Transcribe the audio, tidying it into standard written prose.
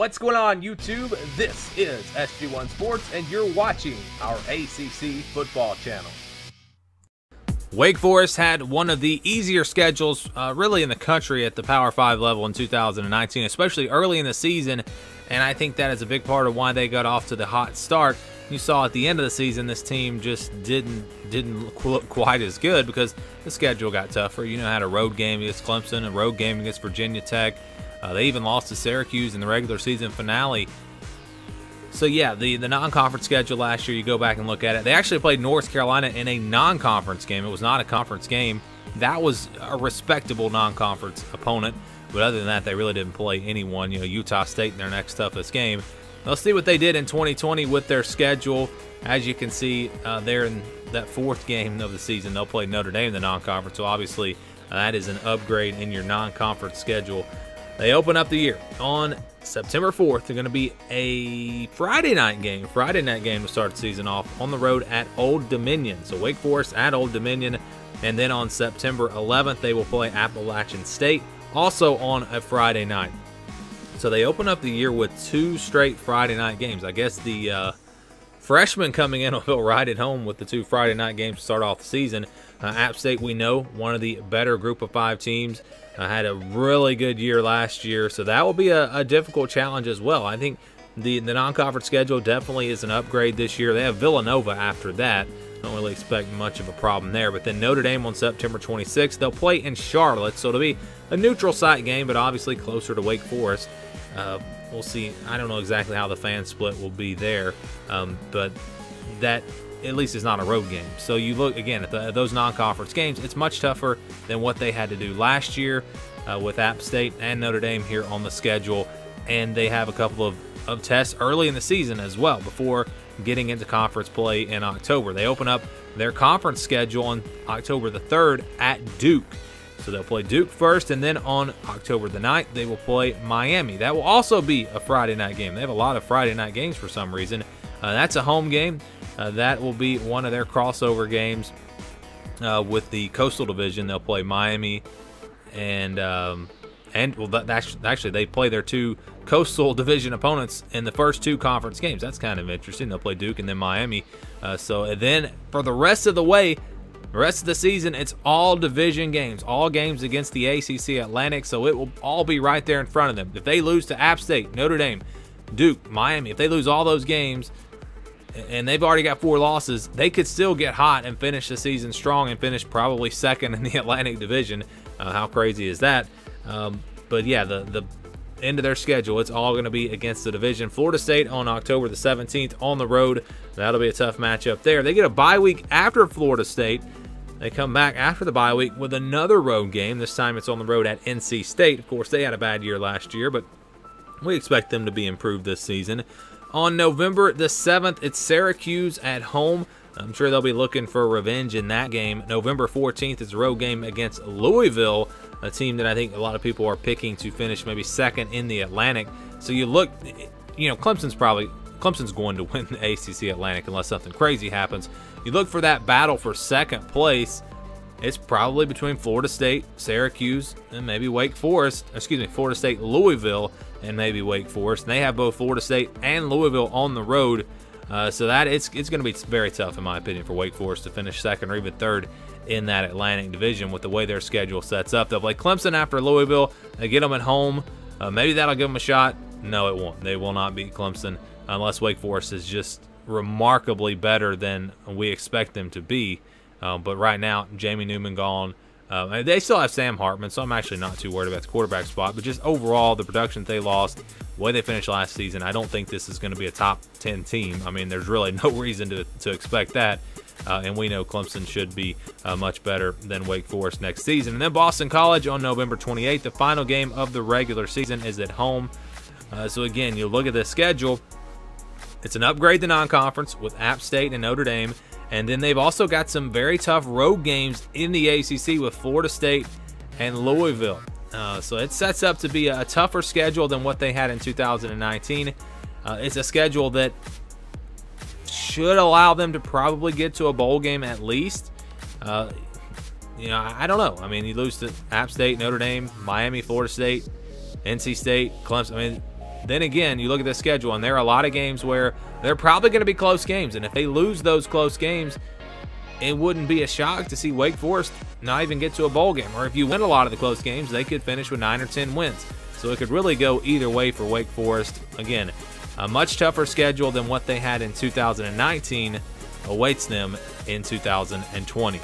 What's going on, YouTube? This is SG1 Sports, and you're watching our ACC football channel. Wake Forest had one of the easier schedules really in the country at the Power 5 level in 2019, especially early in the season, and I think that is a big part of why they got off to the hot start. You saw at the end of the season this team just didn't look quite as good because the schedule got tougher. You know, had a road game against Clemson, a road game against Virginia Tech. They even lost to Syracuse in the regular season finale. So yeah, the non-conference schedule last year, you go back and look at it. They actually played North Carolina in a non-conference game. It was not a conference game. That was a respectable non-conference opponent. But other than that, they really didn't play anyone. You know, Utah State in their next toughest game. Let's see what they did in 2020 with their schedule. As you can see, they're in that fourth game of the season. They'll play Notre Dame in the non-conference. So obviously, that is an upgrade in your non-conference schedule. They open up the year on September 4th. They're going to be a Friday night game to start the season off on the road at Old Dominion. So Wake Forest at Old Dominion. And then on September 11th, they will play Appalachian State, also on a Friday night. So they open up the year with 2 straight Friday night games. I guess the freshmen coming in will feel right at home with the 2 Friday night games to start off the season. App State, we know, one of the better group of 5 teams. Had a really good year last year, so that will be a difficult challenge as well. I think the non-conference schedule definitely is an upgrade this year. They have Villanova after that. Don't really expect much of a problem there. But then Notre Dame on September 26th. They'll play in Charlotte, so it'll be a neutral site game, but obviously closer to Wake Forest. We'll see. I don't know exactly how the fan split will be there, but that at least is not a road game. So you look again at those non-conference games, it's much tougher than what they had to do last year with App State and Notre Dame here on the schedule. And they have a couple of tests early in the season as well before getting into conference play in October. They open up their conference schedule on October the 3rd at Duke. So they'll play Duke first, and then on October the 9th, they will play Miami. That will also be a Friday night game. They have a lot of Friday night games for some reason. That's a home game. That will be one of their crossover games with the Coastal Division. They'll play Miami, and actually they play their 2 Coastal Division opponents in the first 2 conference games. That's kind of interesting. They'll play Duke and then Miami. So then for the rest of the way, the rest of the season, it's all division games, all games against the ACC Atlantic. So it will all be right there in front of them. If they lose to App State, Notre Dame, Duke, Miami, if they lose all those games, and they've already got 4 losses, they could still get hot and finish the season strong and finish probably 2nd in the Atlantic Division. How crazy is that? But yeah, the end of their schedule, it's all going to be against the division. Florida State on October the 17th on the road. That'll be a tough matchup there. They get a bye week after Florida State. They come back after the bye week with another road game. This time it's on the road at NC State. Of course, they had a bad year last year, but we expect them to be improved this season. On November the 7th, it's Syracuse at home. I'm sure they'll be looking for revenge in that game. November 14th is a road game against Louisville, a team that I think a lot of people are picking to finish maybe 2nd in the Atlantic. So you look, you know, Clemson's going to win the ACC Atlantic unless something crazy happens. You look for that battle for 2nd place. It's probably between Florida State, Syracuse, and maybe Wake Forest. Excuse me, Florida State, Louisville, and maybe Wake Forest. And they have both Florida State and Louisville on the road. So that it's going to be very tough, in my opinion, for Wake Forest to finish 2nd or even 3rd in that Atlantic Division with the way their schedule sets up. They'll play Clemson after Louisville. They get them at home. Maybe that'll give them a shot. No, it won't. They will not beat Clemson unless Wake Forest is just remarkably better than we expect them to be. But right now, Jamie Newman gone. They still have Sam Hartman, so I'm actually not too worried about the quarterback spot. But just overall, the production they lost, the way they finished last season, I don't think this is going to be a top 10 team. I mean, there's really no reason to expect that. And we know Clemson should be much better than Wake Forest next season. And then Boston College on November 28th. The final game of the regular season is at home. So again, you look at the schedule. It's an upgrade to non-conference with App State and Notre Dame. And then they've also got some very tough road games in the ACC with Florida State and Louisville. So it sets up to be a tougher schedule than what they had in 2019. It's a schedule that should allow them to probably get to a bowl game at least. You know, I don't know. I mean, you lose to App State, Notre Dame, Miami, Florida State, NC State, Clemson. I mean, then again, you look at the schedule, and there are a lot of games where they're probably going to be close games. And if they lose those close games, it wouldn't be a shock to see Wake Forest not even get to a bowl game. Or if you win a lot of the close games, they could finish with 9 or 10 wins. So it could really go either way for Wake Forest. Again, a much tougher schedule than what they had in 2019 awaits them in 2020.